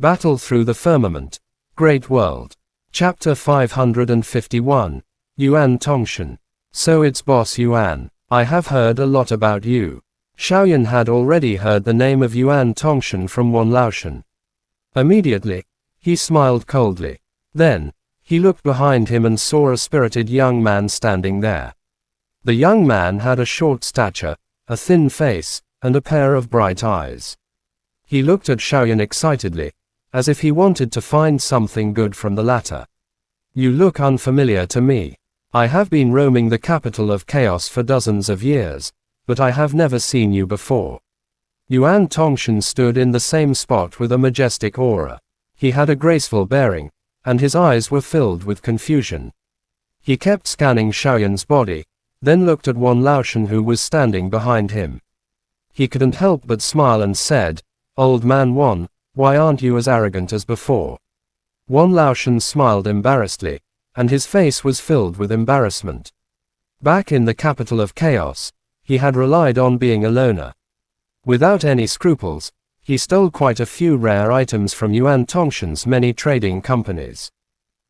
Battle through the firmament. Great world. Chapter 551. Yuan Tongshan. So it's Boss Yuan. I have heard a lot about you. Xiaoyan had already heard the name of Yuan Tongshan from Wan Laoshan. Immediately, he smiled coldly. Then, he looked behind him and saw a spirited young man standing there. The young man had a short stature, a thin face, and a pair of bright eyes. He looked at Xiaoyan excitedly, as if he wanted to find something good from the latter. You look unfamiliar to me. I have been roaming the capital of chaos for dozens of years, but I have never seen you before. Yuan Tongshan stood in the same spot with a majestic aura. He had a graceful bearing, and his eyes were filled with confusion. He kept scanning Xiaoyan's body, then looked at Wan Laoshan who was standing behind him. He couldn't help but smile and said, "Old man Wan, why aren't you as arrogant as before?" Wan Laoshan smiled embarrassedly, and his face was filled with embarrassment. Back in the capital of chaos, he had relied on being a loner. Without any scruples, he stole quite a few rare items from Yuan Tongshan's many trading companies.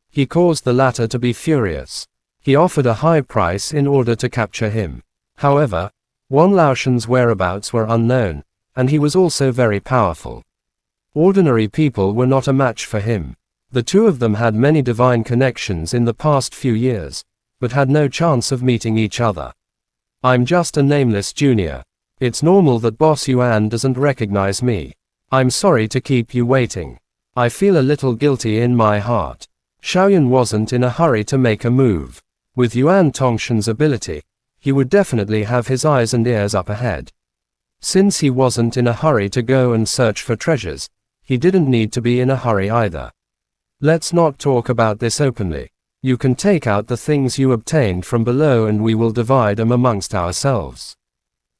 He caused the latter to be furious. He offered a high price in order to capture him. However, Wan Laoshan's whereabouts were unknown, and he was also very powerful. Ordinary people were not a match for him. The two of them had many divine connections in the past few years, but had no chance of meeting each other. I'm just a nameless junior. It's normal that Boss Yuan doesn't recognize me. I'm sorry to keep you waiting. I feel a little guilty in my heart. Xiaoyan wasn't in a hurry to make a move. With Yuan Tongshan's ability, he would definitely have his eyes and ears up ahead. Since he wasn't in a hurry to go and search for treasures, he didn't need to be in a hurry either. Let's not talk about this openly. You can take out the things you obtained from below and we will divide them amongst ourselves.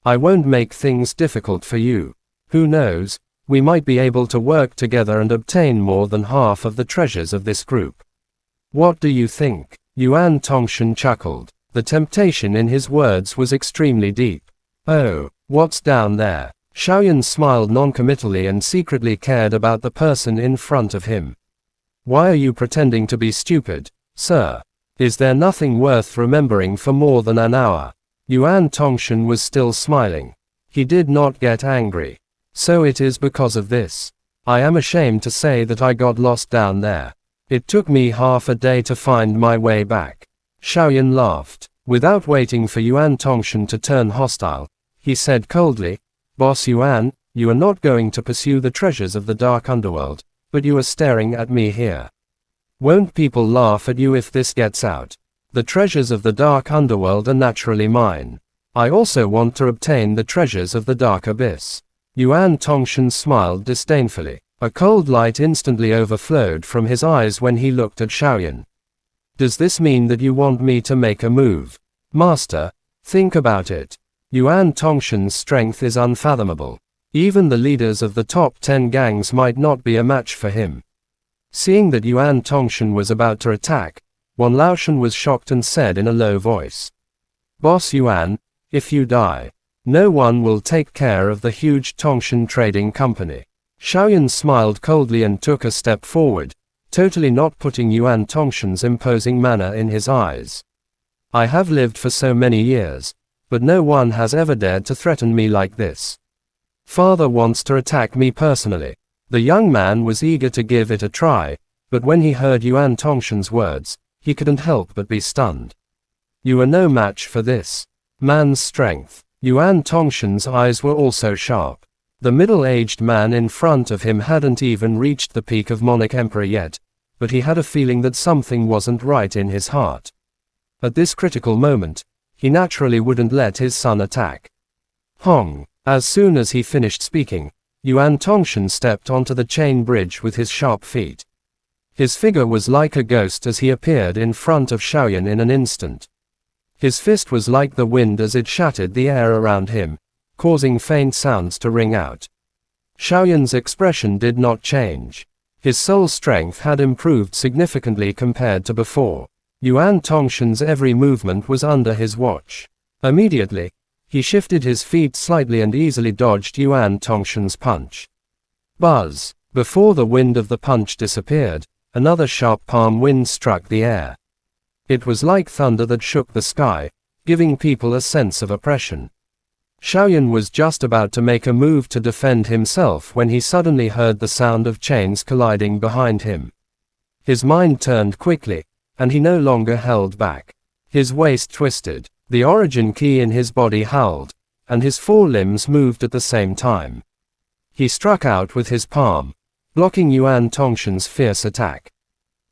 I won't make things difficult for you. Who knows, we might be able to work together and obtain more than half of the treasures of this group. What do you think? Yuan Tongshan chuckled. The temptation in his words was extremely deep. Oh, what's down there? Xiaoyan smiled noncommittally and secretly cared about the person in front of him. Why are you pretending to be stupid, sir? Is there nothing worth remembering for more than an hour? Yuan Tongshan was still smiling. He did not get angry. So it is because of this. I am ashamed to say that I got lost down there. It took me half a day to find my way back. Xiaoyan laughed. Without waiting for Yuan Tongshan to turn hostile, he said coldly, "Boss Yuan, you are not going to pursue the treasures of the dark underworld, but you are staring at me here. Won't people laugh at you if this gets out? The treasures of the dark underworld are naturally mine. I also want to obtain the treasures of the dark abyss." Yuan Tongshan smiled disdainfully. A cold light instantly overflowed from his eyes when he looked at Xiaoyan. Does this mean that you want me to make a move? Master, think about it. Yuan Tongshan's strength is unfathomable. Even the leaders of the top 10 gangs might not be a match for him. Seeing that Yuan Tongshan was about to attack, Wan Laoshan was shocked and said in a low voice, "Boss Yuan, if you die, no one will take care of the huge Tongshan trading company." Xiaoyan smiled coldly and took a step forward, totally not putting Yuan Tongshan's imposing manner in his eyes. "I have lived for so many years, but no one has ever dared to threaten me like this. Father wants to attack me personally." The young man was eager to give it a try, but when he heard Yuan Tongshan's words, he couldn't help but be stunned. "You are no match for this man's strength." Yuan Tongshan's eyes were also sharp. The middle-aged man in front of him hadn't even reached the peak of Monarch Emperor yet, but he had a feeling that something wasn't right in his heart. At this critical moment, he naturally wouldn't let his son attack. Hong! As soon as he finished speaking, Yuan Tongshan stepped onto the chain bridge with his sharp feet. His figure was like a ghost as he appeared in front of Xiaoyan in an instant. His fist was like the wind as it shattered the air around him, causing faint sounds to ring out. Xiaoyan's expression did not change. His soul strength had improved significantly compared to before. Yuan Tongshan's every movement was under his watch. Immediately, he shifted his feet slightly and easily dodged Yuan Tongshan's punch. Buzz! Before the wind of the punch disappeared, another sharp palm wind struck the air. It was like thunder that shook the sky, giving people a sense of oppression. Xiaoyan was just about to make a move to defend himself when he suddenly heard the sound of chains colliding behind him. His mind turned quickly, and he no longer held back. His waist twisted, the origin key in his body howled, and his four limbs moved at the same time. He struck out with his palm, blocking Yuan Tongshan's fierce attack.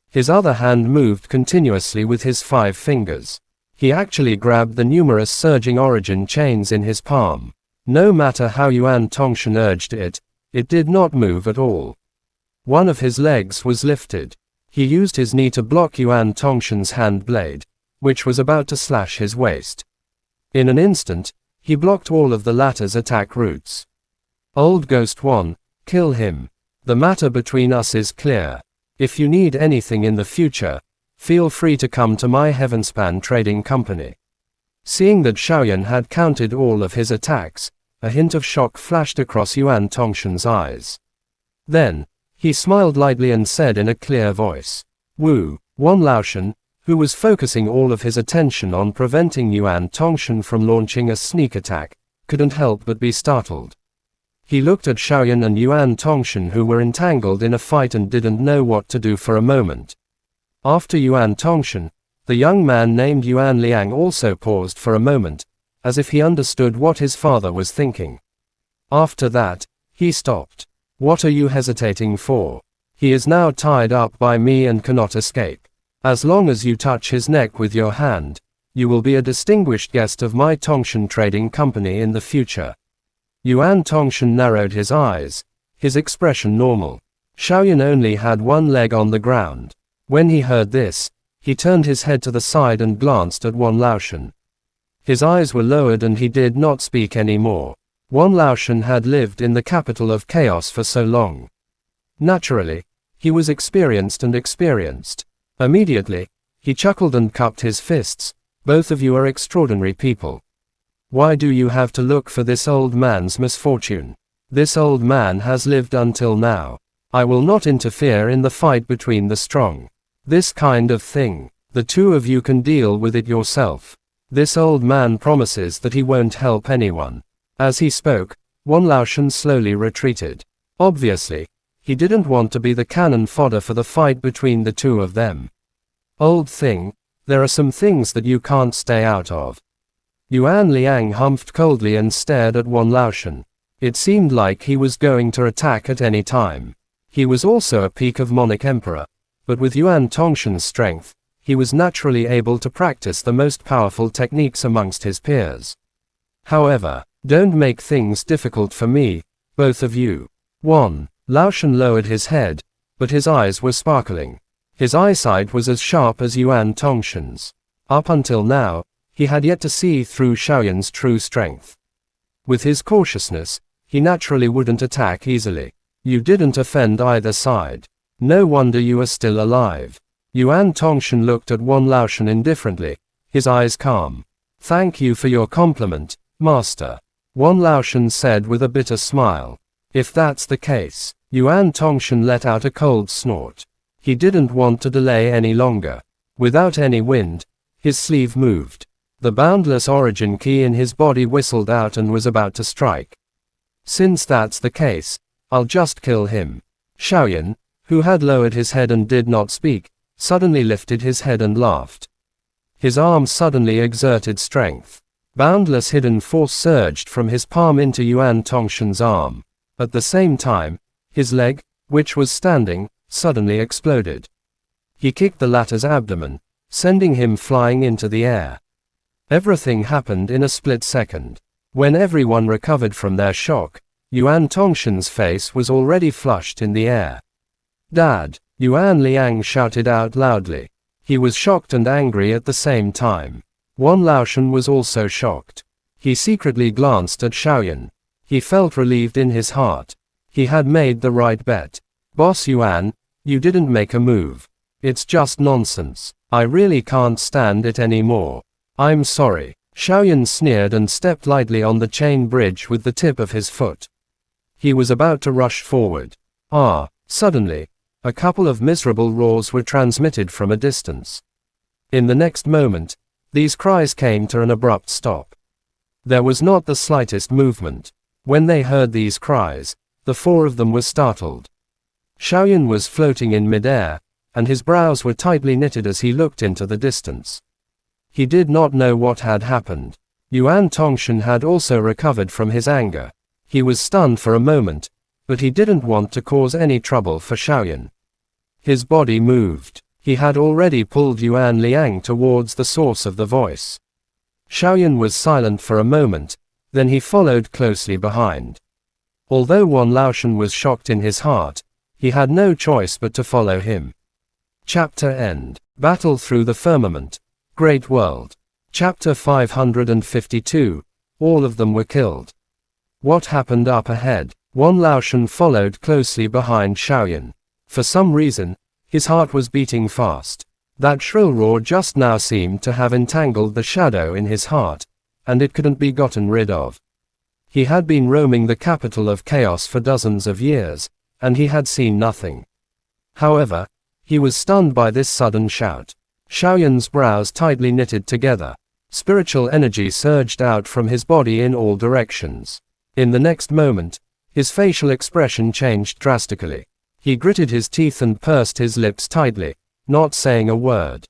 His other hand moved continuously with his 5 fingers. He actually grabbed the numerous surging origin chains in his palm. No matter how Yuan Tongshan urged it, it did not move at all. One of his legs was lifted. He used his knee to block Yuan Tongshan's hand blade, which was about to slash his waist. In an instant, he blocked all of the latter's attack routes. Old Ghost 1, kill him. The matter between us is clear. If you need anything in the future, feel free to come to my Heavenspan trading company. Seeing that Xiaoyan had countered all of his attacks, a hint of shock flashed across Yuan Tongshan's eyes. Then, he smiled lightly and said in a clear voice, "Wu." Wan Laoshan, who was focusing all of his attention on preventing Yuan Tongshan from launching a sneak attack, couldn't help but be startled. He looked at Xiaoyan and Yuan Tongshan, who were entangled in a fight and didn't know what to do for a moment. After Yuan Tongshan, the young man named Yuan Liang also paused for a moment, as if he understood what his father was thinking. After that, he stopped. "What are you hesitating for? He is now tied up by me and cannot escape. As long as you touch his neck with your hand, you will be a distinguished guest of my Tongshan trading company in the future." Yuan Tongshan narrowed his eyes, his expression normal. Xiaoyan only had one leg on the ground. When he heard this, he turned his head to the side and glanced at Wan Laoshan. His eyes were lowered and he did not speak anymore. Wan Laoshan had lived in the capital of chaos for so long. Naturally, he was experienced. Immediately, he chuckled and cupped his fists. "Both of you are extraordinary people. Why do you have to look for this old man's misfortune? This old man has lived until now. I will not interfere in the fight between the strong. This kind of thing, the two of you can deal with it yourself. This old man promises that he won't help anyone." As he spoke, Wan Laoshan slowly retreated. Obviously, he didn't want to be the cannon fodder for the fight between the two of them. "Old thing, there are some things that you can't stay out of." Yuan Liang humphed coldly and stared at Wan Laoshan. It seemed like he was going to attack at any time. He was also a peak of Monarch Emperor, but with Yuan Tongshan's strength, he was naturally able to practice the most powerful techniques amongst his peers. "However, don't make things difficult for me, both of you." Wan Laoshan lowered his head, but his eyes were sparkling. His eyesight was as sharp as Yuan Tongshan's. Up until now, he had yet to see through Xiaoyan's true strength. With his cautiousness, he naturally wouldn't attack easily. "You didn't offend either side. No wonder you are still alive." Yuan Tongshan looked at Wan Laoshan indifferently, his eyes calm. "Thank you for your compliment, master," Wan Laoshan said with a bitter smile. "If that's the case," Yuan Tongshan let out a cold snort. He didn't want to delay any longer. Without any wind, his sleeve moved. The boundless origin key in his body whistled out and was about to strike. "Since that's the case, I'll just kill him." Xiaoyan, who had lowered his head and did not speak, suddenly lifted his head and laughed. His arm suddenly exerted strength. Boundless hidden force surged from his palm into Yuan Tongshan's arm. At the same time, his leg, which was standing, suddenly exploded. He kicked the latter's abdomen, sending him flying into the air. Everything happened in a split second. When everyone recovered from their shock, Yuan Tongshan's face was already flushed in the air. "Dad!" Yuan Liang shouted out loudly. He was shocked and angry at the same time. Wan Laoshan was also shocked. He secretly glanced at Xiaoyan. He felt relieved in his heart. He had made the right bet. "Boss Yuan, you didn't make a move. It's just nonsense. I really can't stand it anymore. I'm sorry." Xiaoyan sneered and stepped lightly on the chain bridge with the tip of his foot. He was about to rush forward. Suddenly, a couple of miserable roars were transmitted from a distance. In the next moment, these cries came to an abrupt stop. There was not the slightest movement. When they heard these cries, the four of them were startled. Xiaoyan was floating in midair, and his brows were tightly knitted as he looked into the distance. He did not know what had happened. Yuan Tongshan had also recovered from his anger. He was stunned for a moment, but he didn't want to cause any trouble for Xiaoyan. His body moved. He had already pulled Yuan Liang towards the source of the voice. Xiaoyan was silent for a moment, then he followed closely behind. Although Wan Laoshan was shocked in his heart, he had no choice but to follow him. Chapter End. Battle Through the Firmament. Great World. Chapter 552. All of them were killed. What happened up ahead? Wan Laoshan followed closely behind Xiaoyan. For some reason, his heart was beating fast. That shrill roar just now seemed to have entangled the shadow in his heart, and it couldn't be gotten rid of. He had been roaming the capital of chaos for dozens of years, and he had seen nothing. However, he was stunned by this sudden shout. Xiaoyan's brows tightly knitted together. Spiritual energy surged out from his body in all directions. In the next moment, his facial expression changed drastically. He gritted his teeth and pursed his lips tightly, not saying a word.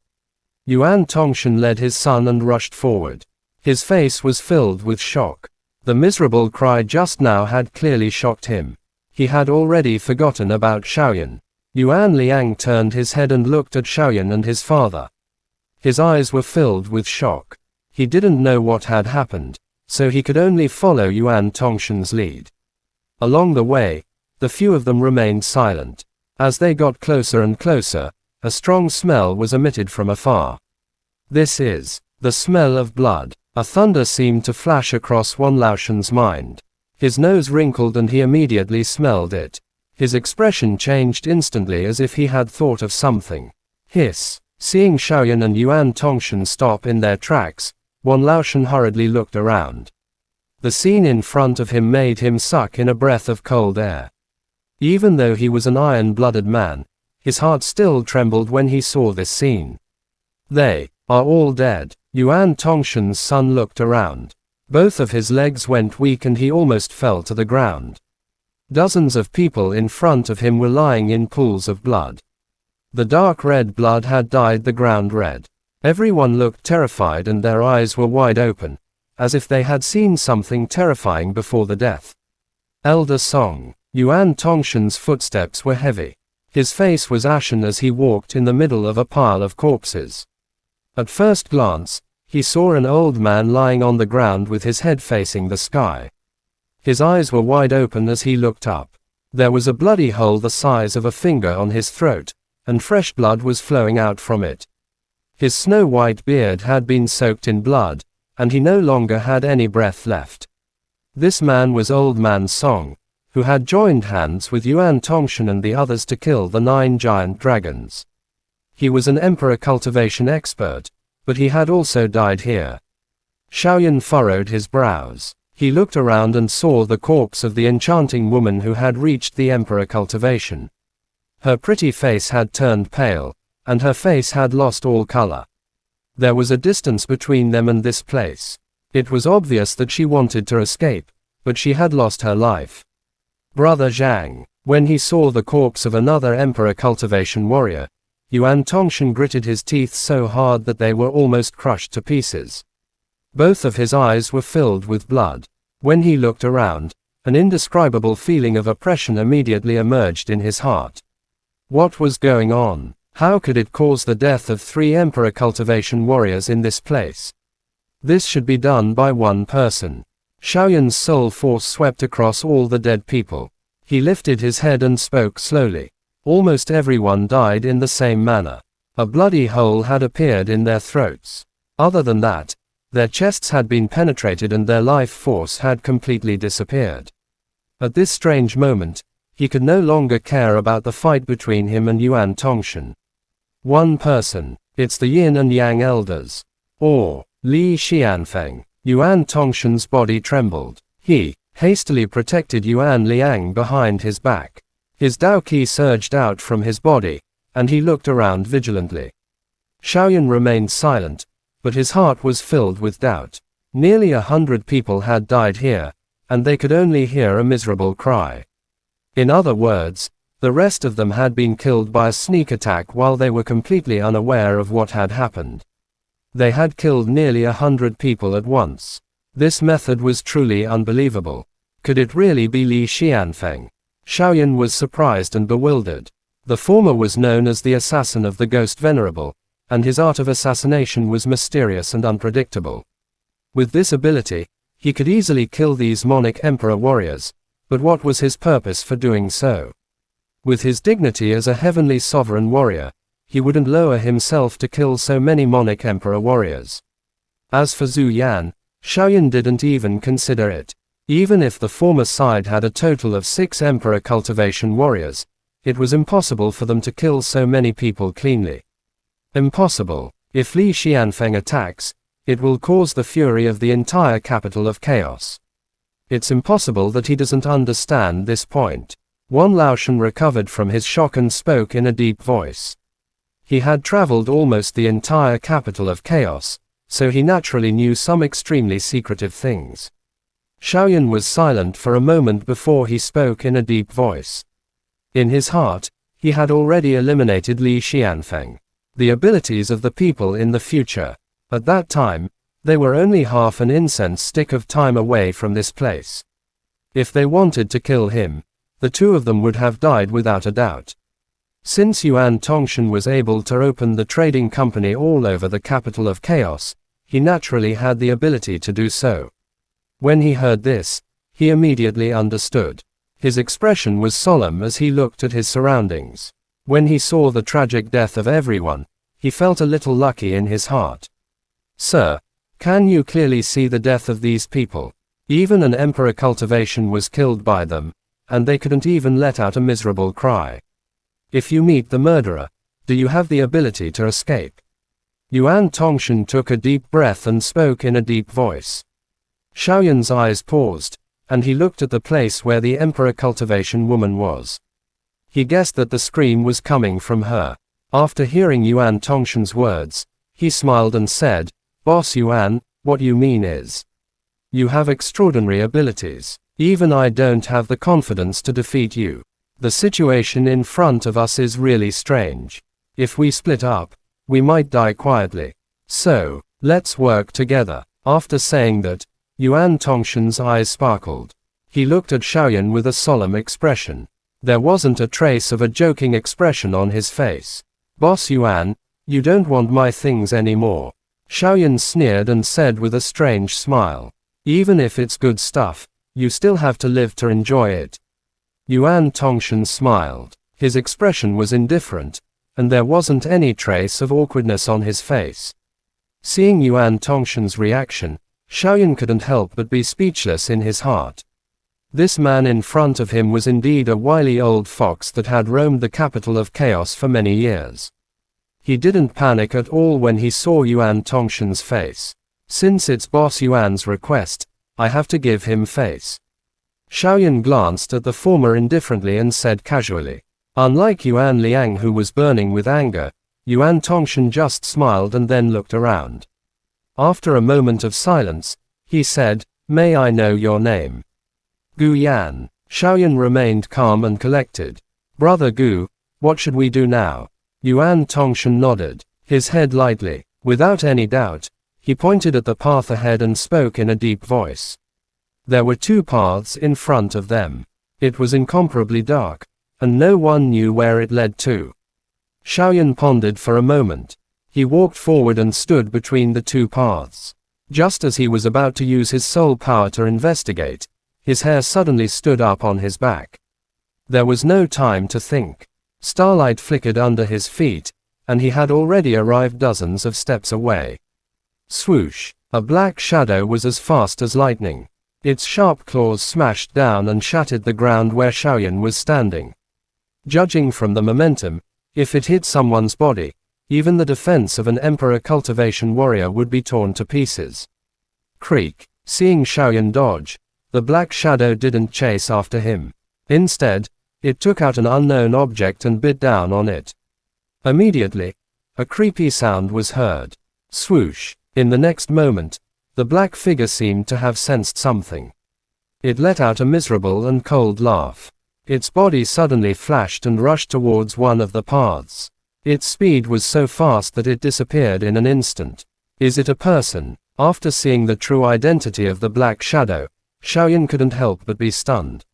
Yuan Tongshan led his son and rushed forward. His face was filled with shock. The miserable cry just now had clearly shocked him. He had already forgotten about Xiaoyan. Yuan Liang turned his head and looked at Xiaoyan and his father. His eyes were filled with shock. He didn't know what had happened, so he could only follow Yuan Tongshan's lead. Along the way, the few of them remained silent. As they got closer and closer, a strong smell was emitted from afar. This is the smell of blood. A thunder seemed to flash across Wan Laoshan's mind. His nose wrinkled and he immediately smelled it. His expression changed instantly as if he had thought of something. Hiss! Seeing Xiaoyan and Yuan Tongshan stop in their tracks, Wan Laoshan hurriedly looked around. The scene in front of him made him suck in a breath of cold air. Even though he was an iron-blooded man, his heart still trembled when he saw this scene. They are all dead. Yuan Tongshan's son looked around. Both of his legs went weak and he almost fell to the ground. Dozens of people in front of him were lying in pools of blood. The dark red blood had dyed the ground red. Everyone looked terrified and their eyes were wide open, as if they had seen something terrifying before the death. Elder Song. Yuan Tongshan's footsteps were heavy. His face was ashen as he walked in the middle of a pile of corpses. At first glance, he saw an old man lying on the ground with his head facing the sky. His eyes were wide open as he looked up. There was a bloody hole the size of a finger on his throat, and fresh blood was flowing out from it. His snow-white beard had been soaked in blood, and he no longer had any breath left. This man was Old Man Song, who had joined hands with Yuan Tongshan and the others to kill the 9 giant dragons. He was an emperor cultivation expert, but he had also died here. Xiaoyan furrowed his brows. He looked around and saw the corpse of the enchanting woman who had reached the emperor cultivation. Her pretty face had turned pale, and her face had lost all color. There was a distance between them and this place. It was obvious that she wanted to escape, but she had lost her life. Brother Zhang. When he saw the corpse of another emperor cultivation warrior, Yuan Tongshan gritted his teeth so hard that they were almost crushed to pieces. Both of his eyes were filled with blood. When he looked around, an indescribable feeling of oppression immediately emerged in his heart. What was going on? How could it cause the death of 3 emperor cultivation warriors in this place? This should be done by one person. Xiaoyan's soul force swept across all the dead people. He lifted his head and spoke slowly. Almost everyone died in the same manner. A bloody hole had appeared in their throats. Other than that, their chests had been penetrated and their life force had completely disappeared. At this strange moment, he could no longer care about the fight between him and Yuan Tongshan. One person. It's the Yin and Yang elders. Or Li Xianfeng. Yuan Tongshan's body trembled. He hastily protected Yuan Liang behind his back. His Dao Qi surged out from his body, and he looked around vigilantly. Xiaoyan remained silent, but his heart was filled with doubt. Nearly 100 people had died here, and they could only hear a miserable cry. In other words, the rest of them had been killed by a sneak attack while they were completely unaware of what had happened. They had killed nearly 100 people at once. This method was truly unbelievable. Could it really be Li Xianfeng? Xiaoyan was surprised and bewildered. The former was known as the assassin of the Ghost Venerable, and his art of assassination was mysterious and unpredictable. With this ability, he could easily kill these Monic Emperor warriors, but what was his purpose for doing so? With his dignity as a heavenly sovereign warrior, he wouldn't lower himself to kill so many Monic Emperor warriors. As for Zhu Yan, Xiaoyan didn't even consider it. Even if the former side had a total of 6 Emperor cultivation warriors, it was impossible for them to kill so many people cleanly. Impossible. If Li Xianfeng attacks, it will cause the fury of the entire capital of chaos. It's impossible that he doesn't understand this point. Wan Laoshan recovered from his shock and spoke in a deep voice. He had traveled almost the entire capital of chaos, so he naturally knew some extremely secretive things. Xiaoyan was silent for a moment before he spoke in a deep voice. In his heart, he had already eliminated Li Xianfeng. The abilities of the people in the future. At that time, they were only half an incense stick of time away from this place. If they wanted to kill him, the two of them would have died without a doubt. Since Yuan Tongshan was able to open the trading company all over the capital of chaos, he naturally had the ability to do so. When he heard this, he immediately understood. His expression was solemn as he looked at his surroundings. When he saw the tragic death of everyone, he felt a little lucky in his heart. Sir, can you clearly see the death of these people? Even an emperor cultivation was killed by them, and they couldn't even let out a miserable cry. If you meet the murderer, do you have the ability to escape? Yuan Tongshan took a deep breath and spoke in a deep voice. Xiaoyan's eyes paused, and he looked at the place where the emperor cultivation woman was. He guessed that the scream was coming from her. After hearing Yuan Tongshan's words, he smiled and said, "Boss Yuan, what you mean is, you have extraordinary abilities. Even I don't have the confidence to defeat you. The situation in front of us is really strange. If we split up, we might die quietly. So, let's work together." After saying that, Yuan Tongshan's eyes sparkled. He looked at Xiaoyan with a solemn expression. There wasn't a trace of a joking expression on his face. "Boss Yuan, you don't want my things anymore." Xiaoyan sneered and said with a strange smile. "Even if it's good stuff, you still have to live to enjoy it." Yuan Tongshan smiled. His expression was indifferent, and there wasn't any trace of awkwardness on his face. Seeing Yuan Tongshan's reaction, Xiaoyan couldn't help but be speechless in his heart. This man in front of him was indeed a wily old fox that had roamed the capital of chaos for many years. He didn't panic at all when he saw Yuan Tongshan's face. Since it's Boss Yuan's request, I have to give him face. Xiaoyan glanced at the former indifferently and said casually. Unlike Yuan Liang, who was burning with anger, Yuan Tongshan just smiled and then looked around. After a moment of silence, he said, "May I know your name?" "Gu Yan." Xiaoyan remained calm and collected. "Brother Gu, what should we do now?" Yuan Tongshan nodded his head lightly. Without any doubt, he pointed at the path ahead and spoke in a deep voice. There were 2 paths in front of them. It was incomparably dark, and no one knew where it led to. Xiaoyan pondered for a moment. He walked forward and stood between the 2 paths. Just as he was about to use his soul power to investigate, his hair suddenly stood up on his back. There was no time to think. Starlight flickered under his feet, and he had already arrived dozens of steps away. Swoosh! A black shadow was as fast as lightning. Its sharp claws smashed down and shattered the ground where Xiaoyan was standing. Judging from the momentum, if it hit someone's body, even the defense of an emperor cultivation warrior would be torn to pieces. Creak! Seeing Xiaoyan dodge, the black shadow didn't chase after him. Instead, It took out an unknown object and bit down on it. Immediately, a creepy sound was heard. Swoosh! In the next moment, the black figure seemed to have sensed something. It let out a miserable and cold laugh. Its body suddenly flashed and rushed towards one of the paths. Its speed was so fast that it disappeared in an instant. Is it a person? After seeing the true identity of the black shadow, Xiaoyan couldn't help but be stunned.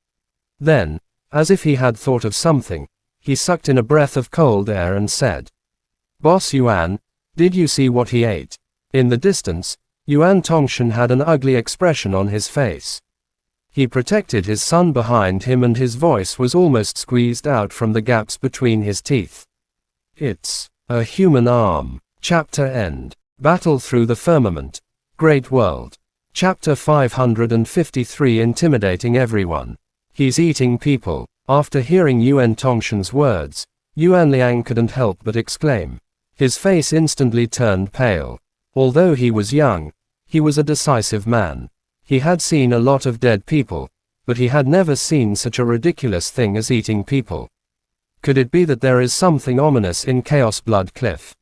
Then, as if he had thought of something, he sucked in a breath of cold air and said, "Boss Yuan, did you see what he ate?" In the distance, Yuan Tongshan had an ugly expression on his face. He protected his son behind him and his voice was almost squeezed out from the gaps between his teeth. "It's a human arm." Chapter end. Battle through the firmament. Great world. Chapter 553 Intimidating everyone. He's eating people. After hearing Yuan Tongshan's words, Yuan Liang couldn't help but exclaim. His face instantly turned pale. Although he was young, he was a decisive man. He had seen a lot of dead people, but he had never seen such a ridiculous thing as eating people. Could it be that there is something ominous in Chaos Blood Cliff?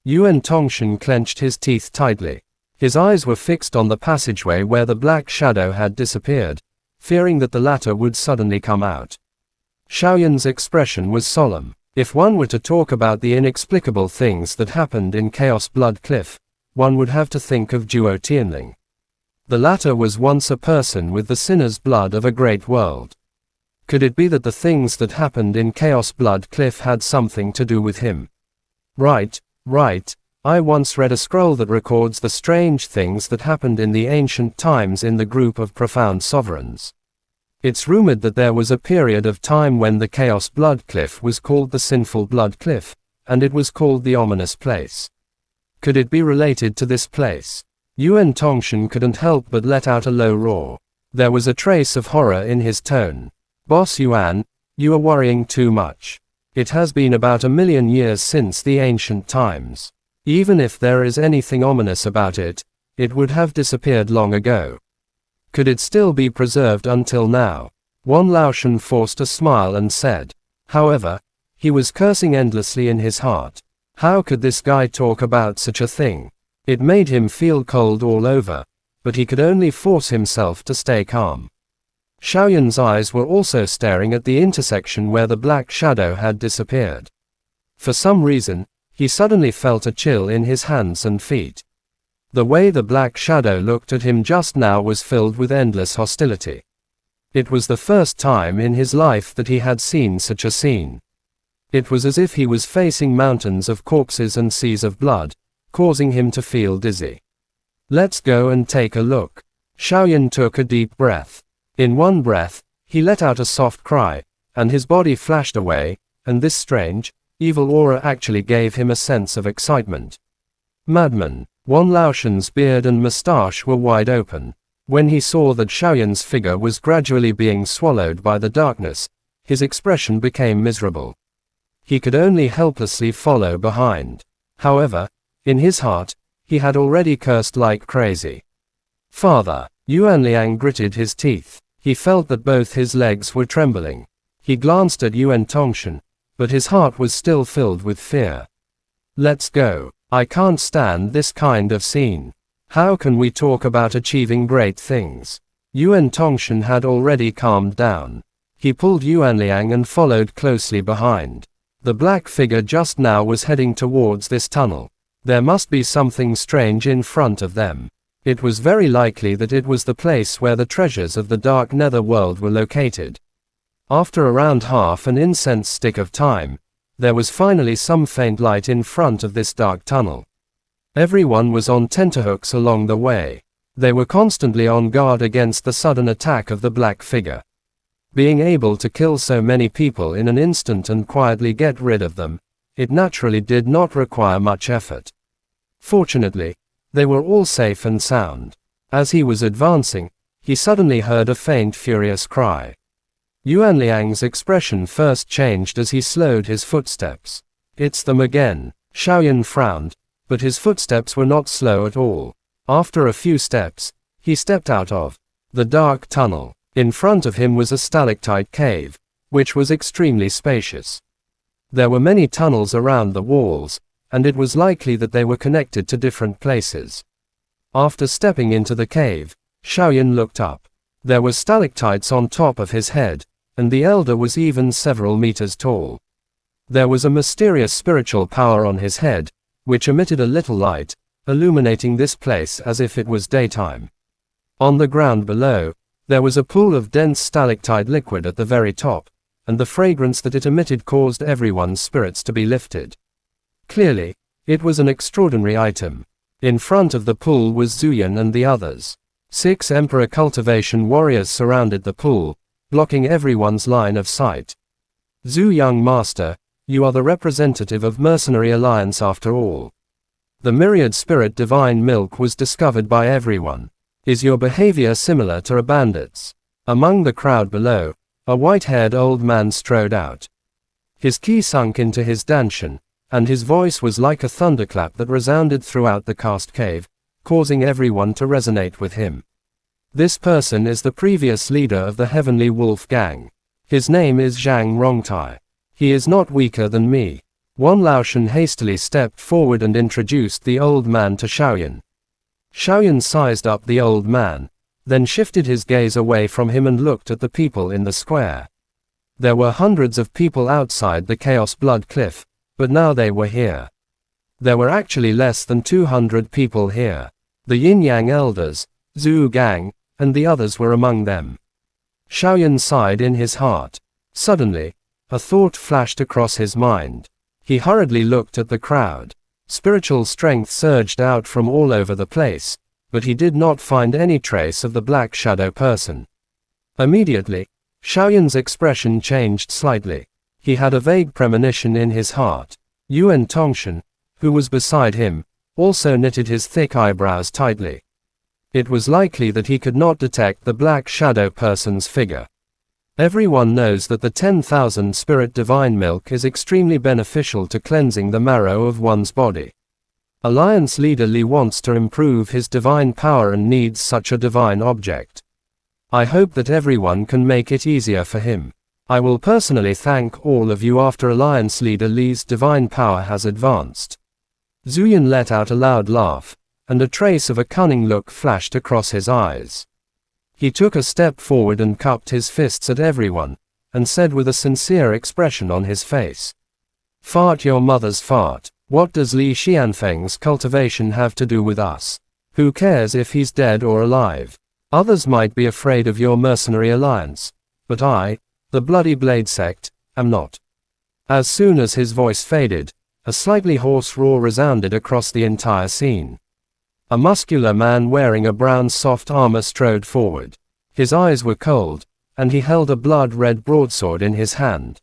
Yuan Tongshan clenched his teeth tightly. His eyes were fixed on the passageway where the black shadow had disappeared, fearing that the latter would suddenly come out. Xiaoyan's expression was solemn. If one were to talk about the inexplicable things that happened in Chaos Blood Cliff, one would have to think of Duo Tianling. The latter was once a person with the sinner's blood of a great world. Could it be that the things that happened in Chaos Blood Cliff had something to do with him? Right. I once read a scroll that records the strange things that happened in the ancient times in the group of profound sovereigns. It's rumored that there was a period of time when the Chaos Blood Cliff was called the Sinful Blood Cliff, and it was called the Ominous Place. Could it be related to this place? Yuan Tongshan couldn't help but let out a low roar. There was a trace of horror in his tone. "Boss Yuan, you are worrying too much. It has been about 1,000,000 years since the ancient times. Even if there is anything ominous about it, it would have disappeared long ago. Could it still be preserved until now?" Wan Laoshan forced a smile and said. However, he was cursing endlessly in his heart. How could this guy talk about such a thing? It made him feel cold all over, but he could only force himself to stay calm. Xiaoyan's eyes were also staring at the intersection where the black shadow had disappeared. For some reason, he suddenly felt a chill in his hands and feet. The way the black shadow looked at him just now was filled with endless hostility. It was the first time in his life that he had seen such a scene. It was as if he was facing mountains of corpses and seas of blood, causing him to feel dizzy. "Let's go and take a look." Xiaoyan took a deep breath. In one breath, he let out a soft cry, and his body flashed away, and this strange, evil aura actually gave him a sense of excitement. Madman. Wan Laoshan's beard and mustache were wide open. When he saw that Xiaoyan's figure was gradually being swallowed by the darkness, his expression became miserable. He could only helplessly follow behind. However, in his heart, he had already cursed like crazy. "Father." Yuan Liang gritted his teeth. He felt that both his legs were trembling. He glanced at Yuan Tongshan, but his heart was still filled with fear. "Let's go. I can't stand this kind of scene. How can we talk about achieving great things?" Yuan Tongshan had already calmed down. He pulled Yuan Liang and followed closely behind. The black figure just now was heading towards this tunnel. There must be something strange in front of them. It was very likely that it was the place where the treasures of the dark nether world were located. After around half an incense stick of time, there was finally some faint light in front of this dark tunnel. Everyone was on tenterhooks along the way. They were constantly on guard against the sudden attack of the black figure. Being able to kill so many people in an instant and quietly get rid of them, it naturally did not require much effort. Fortunately, they were all safe and sound. As he was advancing, he suddenly heard a faint furious cry. Yuan Liang's expression first changed as he slowed his footsteps. "It's them again." Xiaoyan frowned, but his footsteps were not slow at all. After a few steps, he stepped out of the dark tunnel. In front of him was a stalactite cave. which was extremely spacious. There were many tunnels around the walls, and it was likely that they were connected to different places. After stepping into the cave, Xiaoyan looked up. There were stalactites on top of his head, and the elder was even several meters tall. There was a mysterious spiritual power on his head, which emitted a little light, illuminating this place as if it was daytime. On the ground below, there was a pool of dense stalactite liquid at the very top, and the fragrance that it emitted caused everyone's spirits to be lifted. Clearly, it was an extraordinary item. In front of the pool was Zuyan and the others. 6 Emperor cultivation warriors surrounded the pool, blocking everyone's line of sight. Zhu, young master, you are the representative of Mercenary Alliance after all. The myriad spirit divine milk was discovered by everyone. Is your behavior similar to a bandit's? Among the crowd below, a white-haired old man strode out. His ki sunk into his danshan, and his voice was like a thunderclap that resounded throughout the cast cave, causing everyone to resonate with him. This person is the previous leader of the Heavenly Wolf Gang. His name is Zhang Rongtai. He is not weaker than me. Wan Laoshan hastily stepped forward and introduced the old man to Xiaoyan. Xiaoyan sized up the old man, then shifted his gaze away from him and looked at the people in the square. There were hundreds of people outside the Chaos Blood Cliff, but now they were here. There were actually less than 200 people here. The Yin-Yang elders, Zhu Gang, and the others were among them. Xiaoyan sighed in his heart. Suddenly, a thought flashed across his mind. He hurriedly looked at the crowd. Spiritual strength surged out from all over the place, but he did not find any trace of the Black Shadow person. Immediately, Xiaoyan's expression changed slightly. He had a vague premonition in his heart. Yuan Tongshan, who was beside him, also knitted his thick eyebrows tightly. It was likely that he could not detect the Black Shadow person's figure. Everyone knows that the 10,000 spirit divine milk is extremely beneficial to cleansing the marrow of one's body. Alliance leader Li wants to improve his divine power and needs such a divine object. I hope that everyone can make it easier for him. I will personally thank all of you after Alliance leader Li's divine power has advanced. Zuyan let out a loud laugh, and a trace of a cunning look flashed across his eyes. He took a step forward and cupped his fists at everyone, and said with a sincere expression on his face, "Fart your mother's fart. What does Li Xianfeng's cultivation have to do with us? Who cares if he's dead or alive? Others might be afraid of your mercenary alliance, but I, the Bloody Blade sect, am not." As soon as his voice faded, a slightly hoarse roar resounded across the entire scene. A muscular man wearing a brown soft armor strode forward. His eyes were cold, and he held a blood-red broadsword in his hand.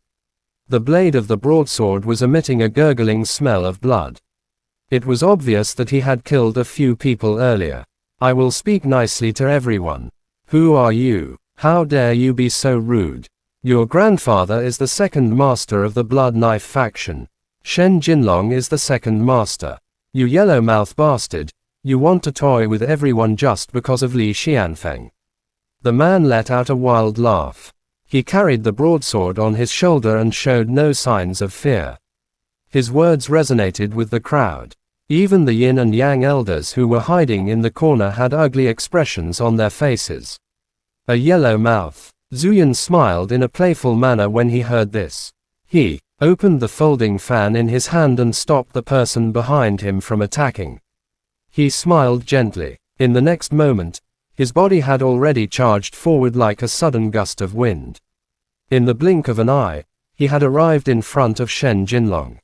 The blade of the broadsword was emitting a gurgling smell of blood. It was obvious that he had killed a few people earlier. "I will speak nicely to everyone. Who are you? How dare you be so rude? Your grandfather is the second master of the Blood Knife faction. Shen Jinlong is the second master. You yellow-mouthed bastard, you want to toy with everyone just because of Li Xianfeng." The man let out a wild laugh. He carried the broadsword on his shoulder and showed no signs of fear. His words resonated with the crowd. Even the Yin and Yang elders who were hiding in the corner had ugly expressions on their faces. A yellow mouth. Zuyan smiled in a playful manner when he heard this. He opened the folding fan in his hand and stopped the person behind him from attacking. He smiled gently. In the next moment, his body had already charged forward like a sudden gust of wind. In the blink of an eye, he had arrived in front of Shen Jinlong.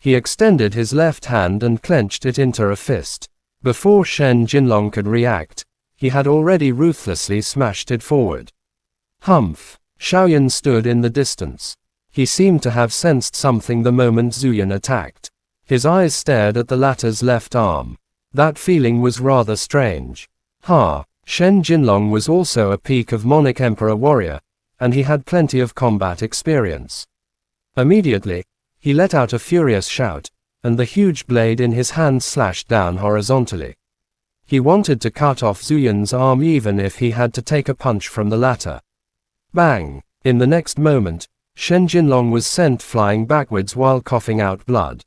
He extended his left hand and clenched it into a fist. Before Shen Jinlong could react, he had already ruthlessly smashed it forward. Humph! Xiaoyan stood in the distance. He seemed to have sensed something the moment Zuyan attacked. His eyes stared at the latter's left arm. That feeling was rather strange. Shen Jinlong was also a peak of Monarch Emperor warrior, and he had plenty of combat experience. Immediately, he let out a furious shout, and the huge blade in his hand slashed down horizontally. He wanted to cut off Zuyan's arm even if he had to take a punch from the latter. Bang! In the next moment, Shen Jinlong was sent flying backwards while coughing out blood.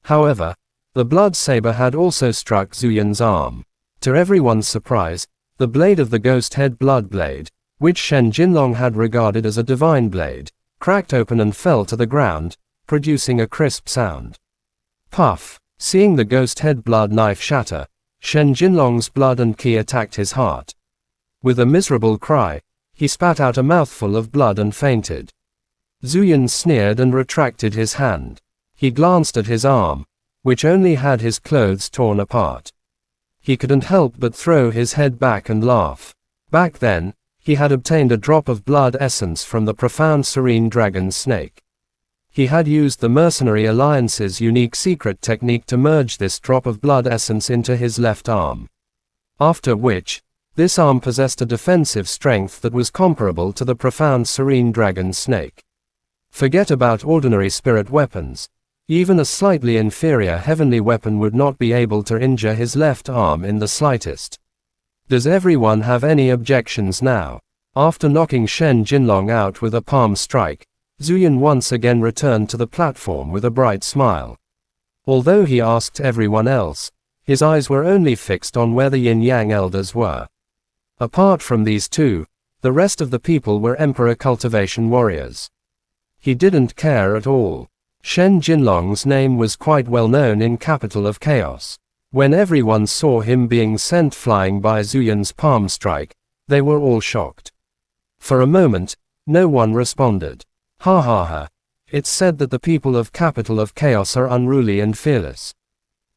However, the blood saber had also struck Zuyan's arm. To everyone's surprise, the blade of the ghost head blood blade, which Shen Jinlong had regarded as a divine blade, cracked open and fell to the ground, producing a crisp sound. Puff! Seeing the ghost head blood knife shatter, Shen Jinlong's blood and ki attacked his heart. With a miserable cry, he spat out a mouthful of blood and fainted. Zuyan sneered and retracted his hand. He glanced at his arm, which only had his clothes torn apart. He couldn't help but throw his head back and laugh. Back then, he had obtained a drop of blood essence from the profound serene dragon snake. He had used the Mercenary Alliance's unique secret technique to merge this drop of blood essence into his left arm. After which, this arm possessed a defensive strength that was comparable to the profound serene dragon snake. Forget about ordinary spirit weapons. Even a slightly inferior heavenly weapon would not be able to injure his left arm in the slightest. Does everyone have any objections now? After knocking Shen Jinlong out with a palm strike, Zuyan once again returned to the platform with a bright smile. Although he asked everyone else, his eyes were only fixed on where the Yin-Yang elders were. Apart from these two, the rest of the people were Emperor cultivation warriors. He didn't care at all. Shen Jinlong's name was quite well known in Capital of Chaos. When everyone saw him being sent flying by Zuyan's palm strike, they were all shocked. For a moment, no one responded. Ha ha ha. It's said that the people of Capital of Chaos are unruly and fearless.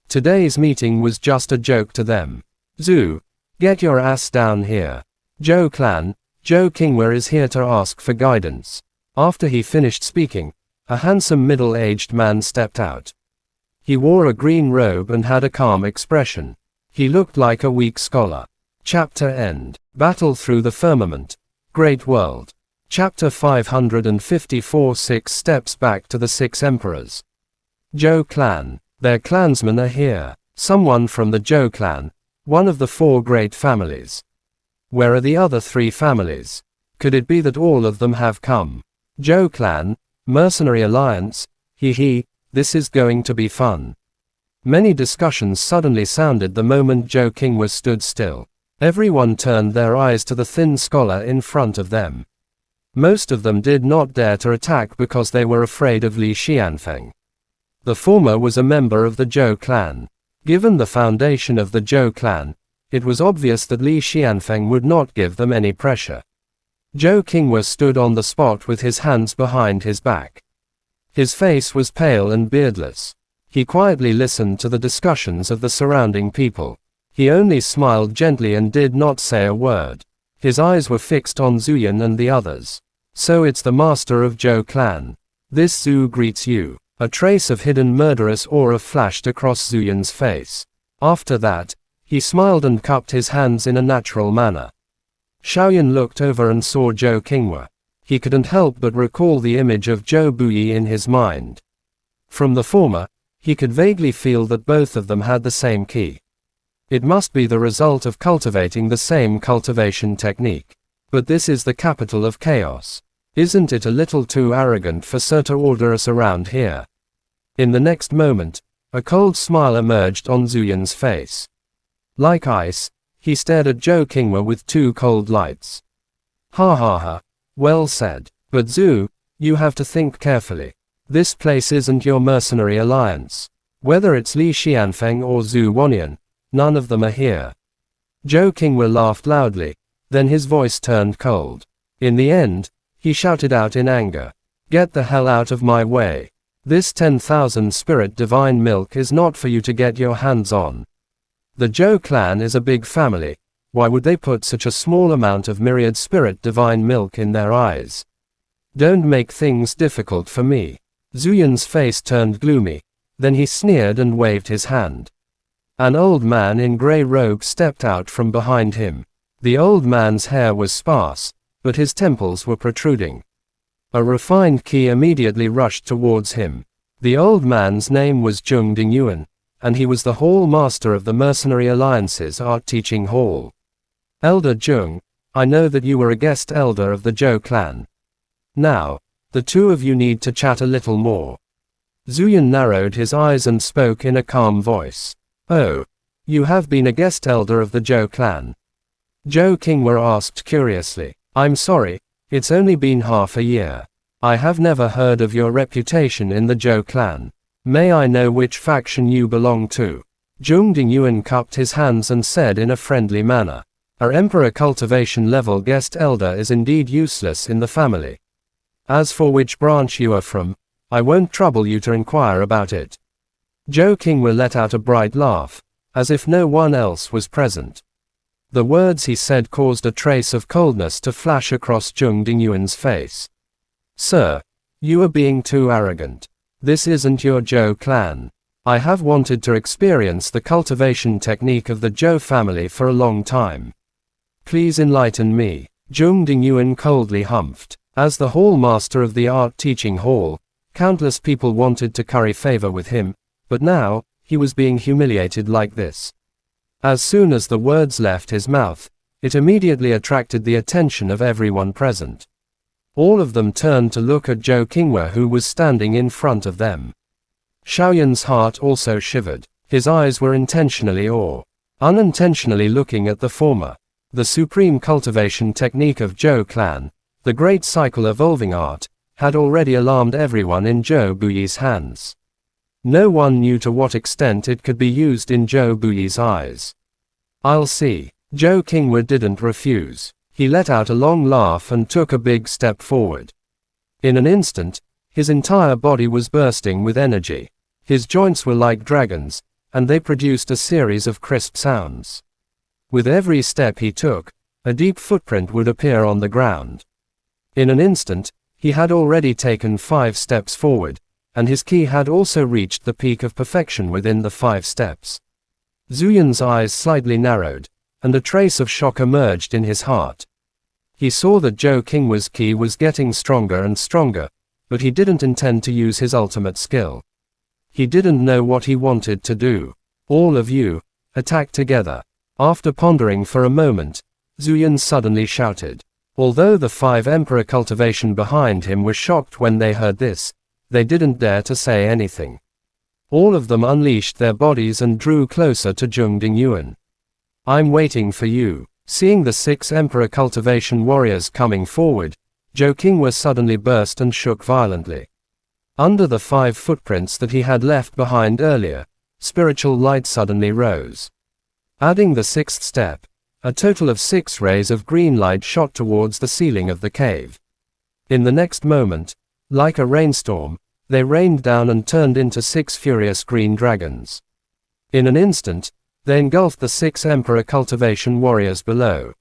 Today's meeting was just a joke to them. Zhu, get your ass down here. Zhou clan, Zhou Qingwe is here to ask for guidance. After he finished speaking, a handsome middle-aged man stepped out. He wore a green robe and had a calm expression. He looked like a weak scholar. Chapter End. Battle through the firmament. Great world. Chapter 554. 6 steps back to the 6 emperors. Zhou clan. Their clansmen are here. Someone from the Zhou clan, one of the 4 great families. Where are the other 3 families? Could it be that all of them have come? Zhou clan, Mercenary Alliance, this is going to be fun. Many discussions suddenly sounded the moment Zhou Qingwe stood still. Everyone turned their eyes to the thin scholar in front of them. Most of them did not dare to attack because they were afraid of Li Xianfeng. The former was a member of the Zhou clan. Given the foundation of the Zhou clan, it was obvious that Li Xianfeng would not give them any pressure. Zhou Qingwe stood on the spot with his hands behind his back. His face was pale and beardless. He quietly listened to the discussions of the surrounding people. He only smiled gently and did not say a word. His eyes were fixed on Zuyan and the others. So it's the master of Zhou clan. This Zhu greets you. A trace of hidden murderous aura flashed across Zuyan's face. After that, he smiled and cupped his hands in a natural manner. Xiaoyan looked over and saw Zhou Qingwe. He couldn't help but recall the image of Zhou Buyi in his mind. From the former, he could vaguely feel that both of them had the same ki. It must be the result of cultivating the same cultivation technique. But this is the capital of chaos. Isn't it a little too arrogant for Sir to order us around here? In the next moment, a cold smile emerged on Zuyan's face. Like ice, he stared at Zhou Qingwe with 2 cold lights. Ha ha ha. Well said. But Zhu, you have to think carefully. This place isn't your mercenary alliance. Whether it's Li Xianfeng or Zhu Wanyan, none of them are here. Zhou Qingwe laughed loudly, then his voice turned cold. In the end, he shouted out in anger. Get the hell out of my way. This 10,000 spirit divine milk is not for you to get your hands on. The Zhou clan is a big family. Why would they put such a small amount of myriad spirit divine milk in their eyes? Don't make things difficult for me. Zuyan's face turned gloomy. Then he sneered and waved his hand. An old man in grey robe stepped out from behind him. The old man's hair was sparse, but his temples were protruding. A refined ki immediately rushed towards him. The old man's name was Zheng Dingyuan, and he was the hall master of the Mercenary Alliance's art teaching hall. Elder Zheng, I know that you were a guest elder of the Zhou clan. Now, the two of you need to chat a little more. Zuyan narrowed his eyes and spoke in a calm voice. Oh, you have been a guest elder of the Zhou clan? Zhou Qingwe asked curiously. I'm sorry, it's only been half a year. I have never heard of your reputation in the Zhou clan. May I know which faction you belong to? Zhang Dingyuan cupped his hands and said in a friendly manner. Our Emperor cultivation level guest elder is indeed useless in the family. As for which branch you are from, I won't trouble you to inquire about it. Zhou Qingwe let out a bright laugh, as if no one else was present. The words he said caused a trace of coldness to flash across Zhang Dingyuan's face. Sir, you are being too arrogant. This isn't your Zhou clan. I have wanted to experience the cultivation technique of the Zhou family for a long time. Please enlighten me. Zhang Dingyuan coldly humphed. As the hall master of the art teaching hall, countless people wanted to curry favor with him, but now, he was being humiliated like this. As soon as the words left his mouth, it immediately attracted the attention of everyone present. All of them turned to look at Zhou Qingwe, who was standing in front of them. Xiaoyan's heart also shivered. His eyes were intentionally or unintentionally looking at the former. The supreme cultivation technique of Zhou clan, the great cycle evolving art, had already alarmed everyone in Zhou Buyi's hands. No one knew to what extent it could be used in Zhou Buyi's eyes. I'll see. Zhou Qingwe didn't refuse. He let out a long laugh and took a big step forward. In an instant, his entire body was bursting with energy. His joints were like dragons, and they produced a series of crisp sounds. With every step he took, a deep footprint would appear on the ground. In an instant, he had already taken 5 steps forward, and his ki had also reached the peak of perfection within the 5 steps. Zuyan's eyes slightly narrowed, and a trace of shock emerged in his heart. He saw that Zhou Qingwe's ki was getting stronger and stronger, but he didn't intend to use his ultimate skill. He didn't know what he wanted to do. All of you, attack together. After pondering for a moment, Zuyan suddenly shouted. Although the 5 Emperor cultivation behind him were shocked when they heard this, they didn't dare to say anything. All of them unleashed their bodies and drew closer to Zhang Dingyuan. I'm waiting for you. Seeing the 6 Emperor cultivation warriors coming forward, Zhou Qingwe suddenly burst and shook violently. Under the 5 footprints that he had left behind earlier, spiritual light suddenly rose. Adding the 6th step, a total of 6 rays of green light shot towards the ceiling of the cave. In the next moment, like a rainstorm, they rained down and turned into 6 furious green dragons. In an instant, they engulfed the 6 Emperor cultivation warriors below.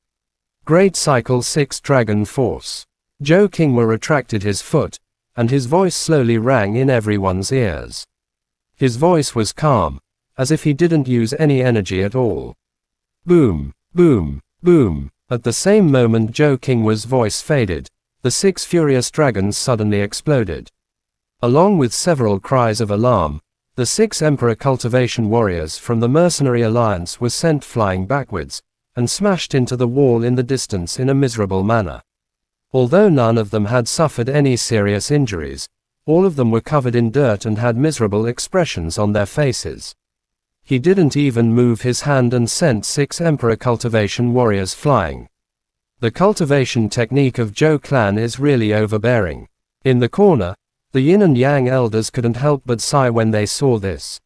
Great Cycle 6 Dragon Force. Zhou Qingwe retracted his foot, and his voice slowly rang in everyone's ears. His voice was calm, as if he didn't use any energy at all. Boom, boom, boom. At the same moment Zhou Qingwe's voice faded, the 6 furious dragons suddenly exploded. Along with several cries of alarm, the 6 Emperor cultivation warriors from the Mercenary Alliance were sent flying backwards, and smashed into the wall in the distance in a miserable manner. Although none of them had suffered any serious injuries, all of them were covered in dirt and had miserable expressions on their faces. He didn't even move his hand and sent 6 Emperor cultivation warriors flying. The cultivation technique of Zhou clan is really overbearing. In the corner, the Yin and Yang elders couldn't help but sigh when they saw this.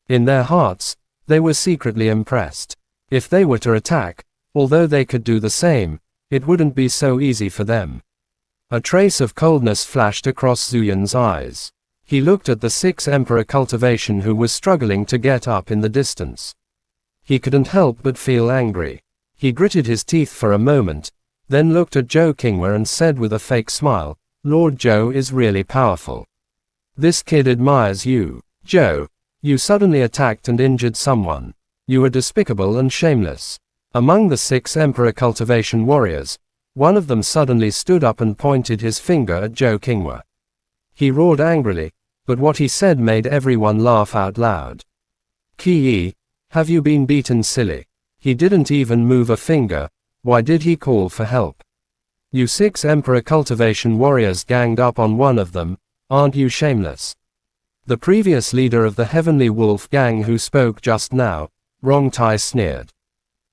In their hearts, they were secretly impressed. If they were to attack, although they could do the same, it wouldn't be so easy for them. A trace of coldness flashed across Zuyan's eyes. He looked at the 6 Emperor cultivation who was struggling to get up in the distance. He couldn't help but feel angry. He gritted his teeth for a moment, then looked at Zhou Qingwe and said with a fake smile, Lord Zhou is really powerful. This kid admires you. Zhou, you suddenly attacked and injured someone. You are despicable and shameless. Among the 6 Emperor cultivation warriors, one of them suddenly stood up and pointed his finger at Zhou Qingwe. He roared angrily, but what he said made everyone laugh out loud. Ki, have you been beaten silly? He didn't even move a finger, why did he call for help? You 6 Emperor Cultivation Warriors ganged up on one of them, aren't you shameless? The previous leader of the Heavenly Wolf Gang who spoke just now, Rongtai sneered.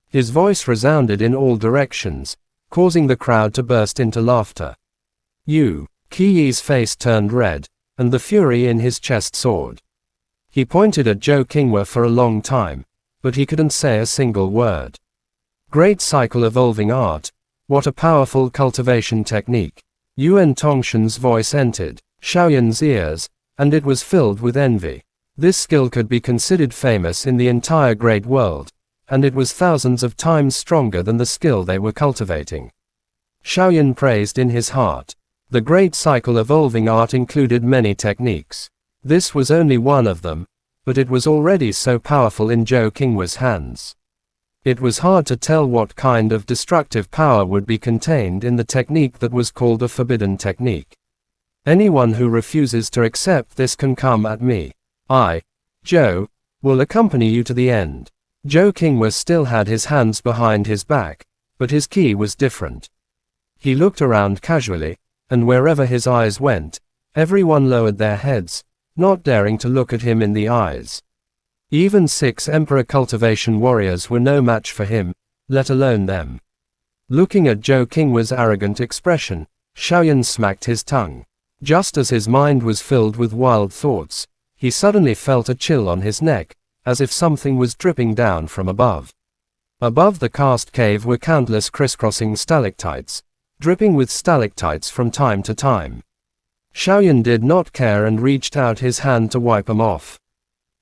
His voice resounded in all directions, causing the crowd to burst into laughter. Kiyi's face turned red, and the fury in his chest soared. He pointed at Zhou Qingwe for a long time, but he couldn't say a single word. Great cycle evolving art, what a powerful cultivation technique. Yuan Tongshan's voice entered Xiaoyan's ears, and it was filled with envy. This skill could be considered famous in the entire great world, and it was thousands of times stronger than the skill they were cultivating. Xiaoyan praised in his heart. The great cycle evolving art included many techniques. This was only one of them, but it was already so powerful in Zhou Qingwe's hands. It was hard to tell what kind of destructive power would be contained in the technique that was called a forbidden technique. Anyone who refuses to accept this can come at me. I, Zhou, will accompany you to the end. Zhou Qingwe still had his hands behind his back, but his ki was different. He looked around casually, and wherever his eyes went, everyone lowered their heads, not daring to look at him in the eyes. Even 6 Emperor Cultivation Warriors were no match for him, let alone them. Looking at Zhou Qingwe's arrogant expression, Xiaoyan smacked his tongue. Just as his mind was filled with wild thoughts, he suddenly felt a chill on his neck, as if something was dripping down from above. Above the cast cave were countless crisscrossing stalactites, dripping with stalactites from time to time. Xiaoyan did not care and reached out his hand to wipe them off.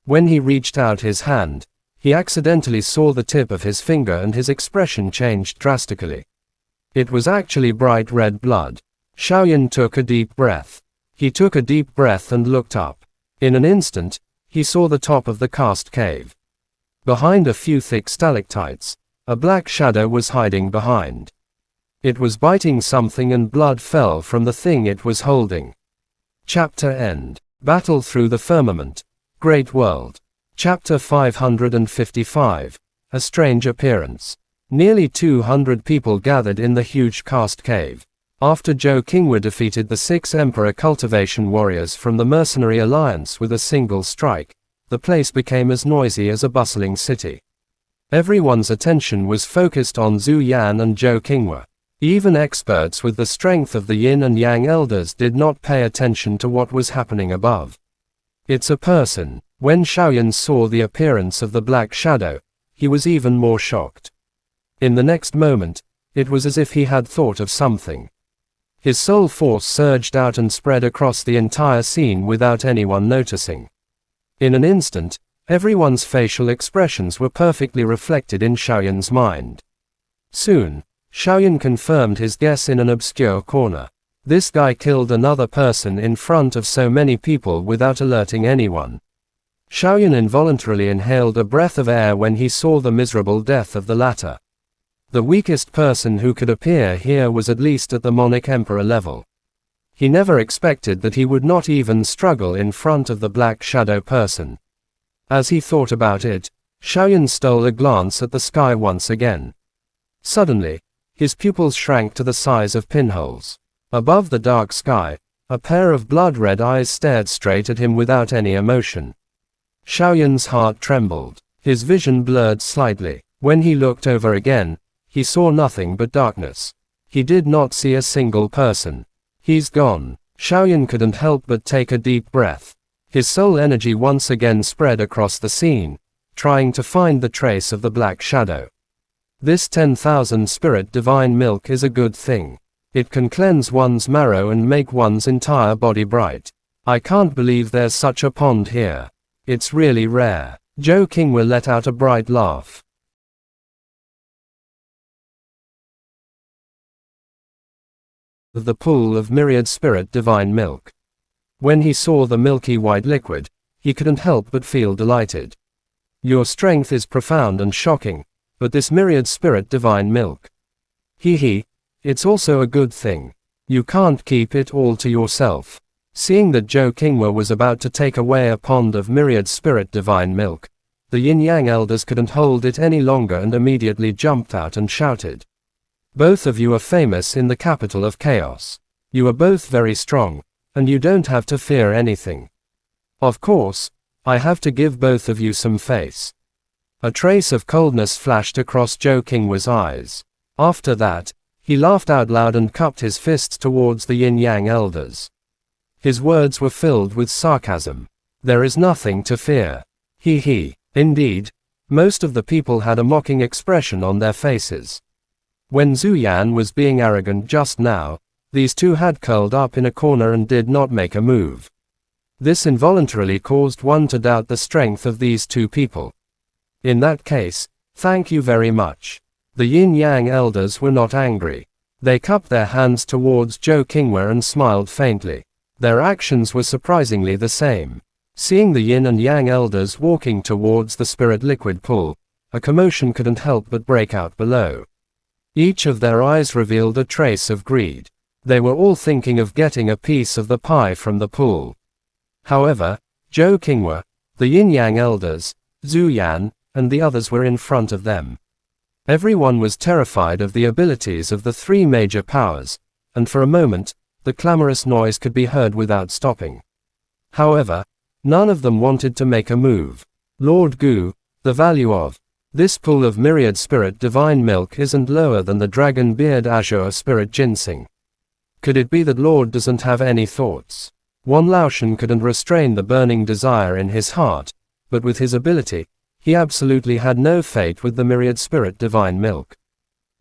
When he reached out his hand, he accidentally saw the tip of his finger and his expression changed drastically. It was actually bright red blood. Xiaoyan took a deep breath. He took a deep breath and looked up. In an instant, he saw the top of the cast cave. Behind a few thick stalactites, a black shadow was hiding behind. It was biting something and blood fell from the thing it was holding. Chapter End. Battle Through the Firmament. Great World. Chapter 555. A Strange Appearance. Nearly 200 people gathered in the huge cast cave. After Zhou Qingwe defeated the 6 Emperor Cultivation Warriors from the Mercenary Alliance with a single strike, the place became as noisy as a bustling city. Everyone's attention was focused on Zhu Yan and Zhou Qingwe. Even experts with the strength of the Yin and Yang elders did not pay attention to what was happening above. It's a person. When Xiaoyan saw the appearance of the black shadow, he was even more shocked. In the next moment, it was as if he had thought of something. His soul force surged out and spread across the entire scene without anyone noticing. In an instant, everyone's facial expressions were perfectly reflected in Xiaoyan's mind. Soon, Xiaoyan confirmed his guess in an obscure corner. This guy killed another person in front of so many people without alerting anyone. Xiaoyan involuntarily inhaled a breath of air when he saw the miserable death of the latter. The weakest person who could appear here was at least at the Monarch Emperor level. He never expected that he would not even struggle in front of the Black Shadow person. As he thought about it, Xiaoyan stole a glance at the sky once again. Suddenly, his pupils shrank to the size of pinholes. Above the dark sky, a pair of blood-red eyes stared straight at him without any emotion. Xiaoyan's heart trembled. His vision blurred slightly. When he looked over again, he saw nothing but darkness. He did not see a single person. He's gone. Xiaoyan couldn't help but take a deep breath. His soul energy once again spread across the scene, trying to find the trace of the Black Shadow. This 10,000 spirit divine milk is a good thing. It can cleanse one's marrow and make one's entire body bright. I can't believe there's such a pond here. It's really rare. Zhou Qingwe let out a bright laugh. The pool of myriad spirit divine milk. When he saw the milky white liquid, he couldn't help but feel delighted. Your strength is profound and shocking, but this myriad spirit divine milk. It's also a good thing. You can't keep it all to yourself. Seeing that Zhou Qingwe was about to take away a pond of myriad spirit divine milk, the Yin Yang elders couldn't hold it any longer and immediately jumped out and shouted. Both of you are famous in the capital of chaos. You are both very strong, and you don't have to fear anything. Of course, I have to give both of you some face. A trace of coldness flashed across Joe Kingwa's eyes. After that, he laughed out loud and cupped his fists towards the yin-yang elders. His words were filled with sarcasm. There is nothing to fear. He. Indeed, most of the people had a mocking expression on their faces. When Zhu Yan was being arrogant just now, these two had curled up in a corner and did not make a move. This involuntarily caused one to doubt the strength of these two people. In that case, thank you very much. The yin-yang elders were not angry. They cupped their hands towards Joe Kingwa and smiled faintly. Their actions were surprisingly the same. Seeing the yin and yang elders walking towards the spirit liquid pool, a commotion couldn't help but break out below. Each of their eyes revealed a trace of greed. They were all thinking of getting a piece of the pie from the pool. However, Joe Kingwa, the yin-yang elders, Zhu Yan, and the others were in front of them. Everyone was terrified of the abilities of the three major powers, and for a moment, the clamorous noise could be heard without stopping. However, none of them wanted to make a move. Lord Gu, the value of this pool of myriad spirit divine milk isn't lower than the dragon beard azure spirit ginseng. Could it be that Lord doesn't have any thoughts? Wan Laoshan couldn't restrain the burning desire in his heart, but with his ability, he absolutely had no fate with the myriad spirit divine milk.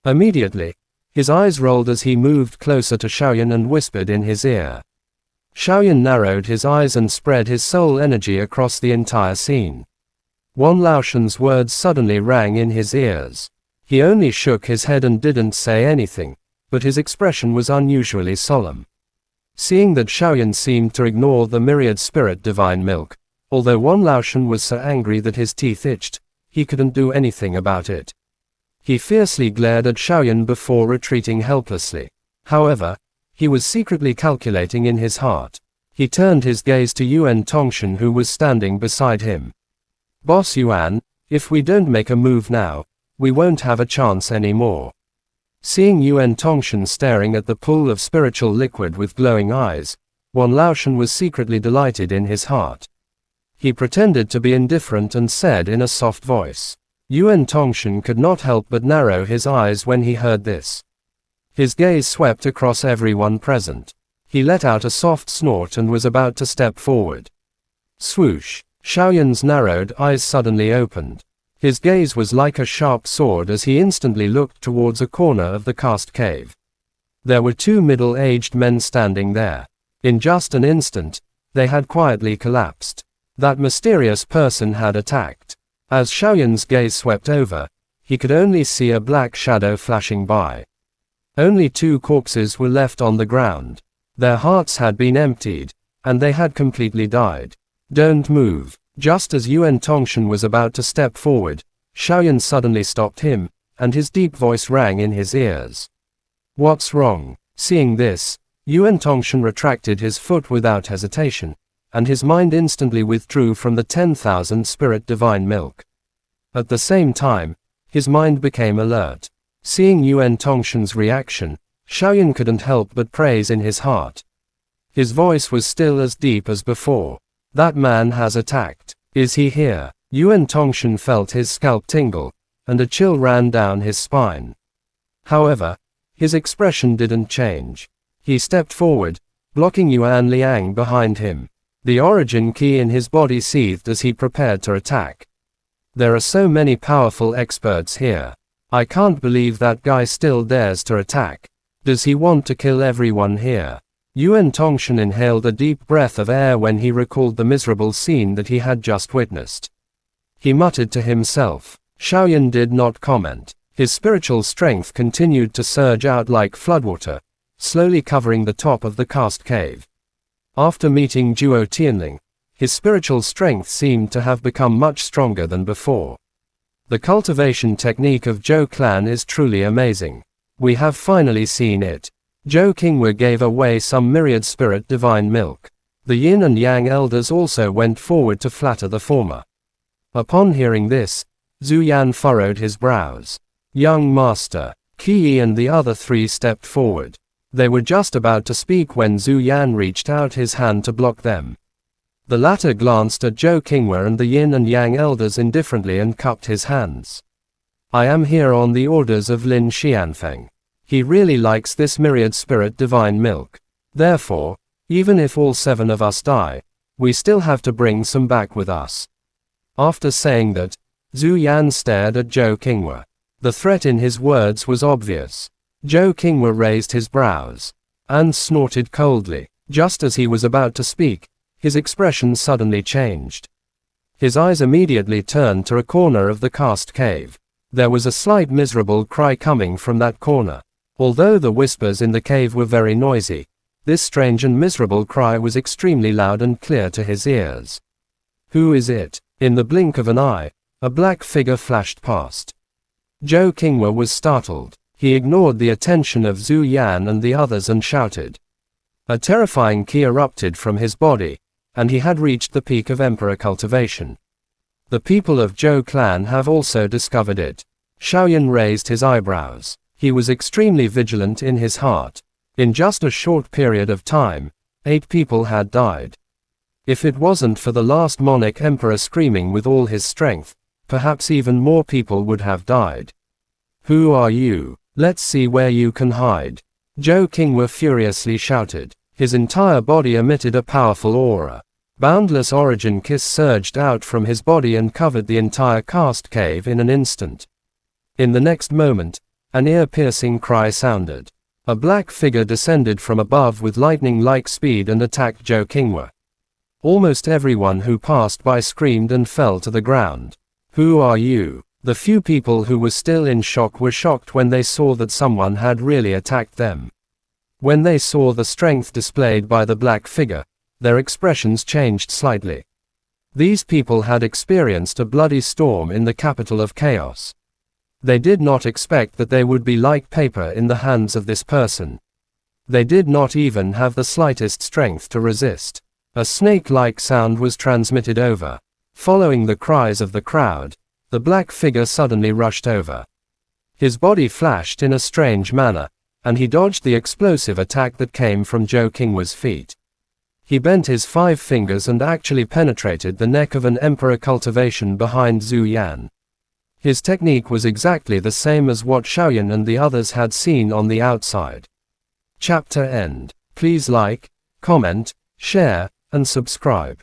Immediately, his eyes rolled as he moved closer to Shaoyan and whispered in his ear. Shaoyan narrowed his eyes and spread his soul energy across the entire scene. Wan Laoshan's words suddenly rang in his ears. He only shook his head and didn't say anything, but his expression was unusually solemn. Seeing that Shaoyan seemed to ignore the myriad spirit divine milk, although Wan Laoshan was so angry that his teeth itched, he couldn't do anything about it. He fiercely glared at Shaoyan before retreating helplessly. However, he was secretly calculating in his heart. He turned his gaze to Yuan Tongshan, who was standing beside him. Boss Yuan, if we don't make a move now, we won't have a chance anymore. Seeing Yuan Tongshan staring at the pool of spiritual liquid with glowing eyes, Wan Laoshan was secretly delighted in his heart. He pretended to be indifferent and said in a soft voice. Yuan Tongshan could not help but narrow his eyes when he heard this. His gaze swept across everyone present. He let out a soft snort and was about to step forward. Swoosh! Shaoyan's narrowed eyes suddenly opened. His gaze was like a sharp sword as he instantly looked towards a corner of the cast cave. There were two middle-aged men standing there. In just an instant, they had quietly collapsed. That mysterious person had attacked. As Shaoyan's gaze swept over, he could only see a black shadow flashing by. Only two corpses were left on the ground. Their hearts had been emptied, and they had completely died. Don't move. Just as Yuan Tongshan was about to step forward, Shaoyan suddenly stopped him, and his deep voice rang in his ears. What's wrong? Seeing this, Yuan Tongshan retracted his foot without hesitation, and his mind instantly withdrew from the 10,000 spirit divine milk. At the same time, his mind became alert. Seeing Yuan Tongshan's reaction, Shaoyan couldn't help but praise in his heart. His voice was still as deep as before. That man has attacked. Is he here? Yuan Tongshan felt his scalp tingle, and a chill ran down his spine. However, his expression didn't change. He stepped forward, blocking Yuan Liang behind him. The origin key in his body seethed as he prepared to attack. There are so many powerful experts here. I can't believe that guy still dares to attack. Does he want to kill everyone here? Yuan Tongshan inhaled a deep breath of air when he recalled the miserable scene that he had just witnessed. He muttered to himself. Shaoyan did not comment. His spiritual strength continued to surge out like floodwater, slowly covering the top of the cast cave. After meeting Duo Tianling, his spiritual strength seemed to have become much stronger than before. The cultivation technique of Zhou clan is truly amazing. We have finally seen it. Zhou Kingwa gave away some myriad spirit divine milk. The yin and yang elders also went forward to flatter the former. Upon hearing this, Zhu Yan furrowed his brows. Young master, Qi and the other three stepped forward. They were just about to speak when Zhu Yan reached out his hand to block them. The latter glanced at Zhou Qingwe and the Yin and Yang elders indifferently and cupped his hands. I am here on the orders of Lin Xianfeng. He really likes this myriad spirit divine milk. Therefore, even if all 7 of us die, we still have to bring some back with us. After saying that, Zhu Yan stared at Zhou Qingwe. The threat in his words was obvious. Zhou Qingwe raised his brows and snorted coldly. Just as he was about to speak, his expression suddenly changed. His eyes immediately turned to a corner of the cast cave. There was a slight miserable cry coming from that corner. Although the whispers in the cave were very noisy, this strange and miserable cry was extremely loud and clear to his ears. Who is it? In the blink of an eye, a black figure flashed past. Zhou Qingwe was startled. He ignored the attention of Zhu Yan and the others and shouted. A terrifying qi erupted from his body, and he had reached the peak of emperor cultivation. The people of Zhou clan have also discovered it. Xiaoyan raised his eyebrows. He was extremely vigilant in his heart. In just a short period of time, 8 people had died. If it wasn't for the last monarch emperor screaming with all his strength, perhaps even more people would have died. Who are you? Let's see where you can hide. Zhou Qingwe furiously shouted. His entire body emitted a powerful aura. Boundless origin kiss surged out from his body and covered the entire cast cave in an instant. In the next moment, an ear-piercing cry sounded. A black figure descended from above with lightning-like speed and attacked Zhou Qingwe. Almost everyone who passed by screamed and fell to the ground. Who are you? The few people who were still in shock were shocked when they saw that someone had really attacked them. When they saw the strength displayed by the black figure, their expressions changed slightly. These people had experienced a bloody storm in the capital of chaos. They did not expect that they would be like paper in the hands of this person. They did not even have the slightest strength to resist. A snake-like sound was transmitted over. Following the cries of the crowd, the black figure suddenly rushed over. His body flashed in a strange manner, and he dodged the explosive attack that came from Zhou Qingwe's feet. He bent his 5 fingers and actually penetrated the neck of an emperor cultivation behind Zhu Yan. His technique was exactly the same as what Xiaoyan and the others had seen on the outside. Chapter end. Please like, comment, share, and subscribe.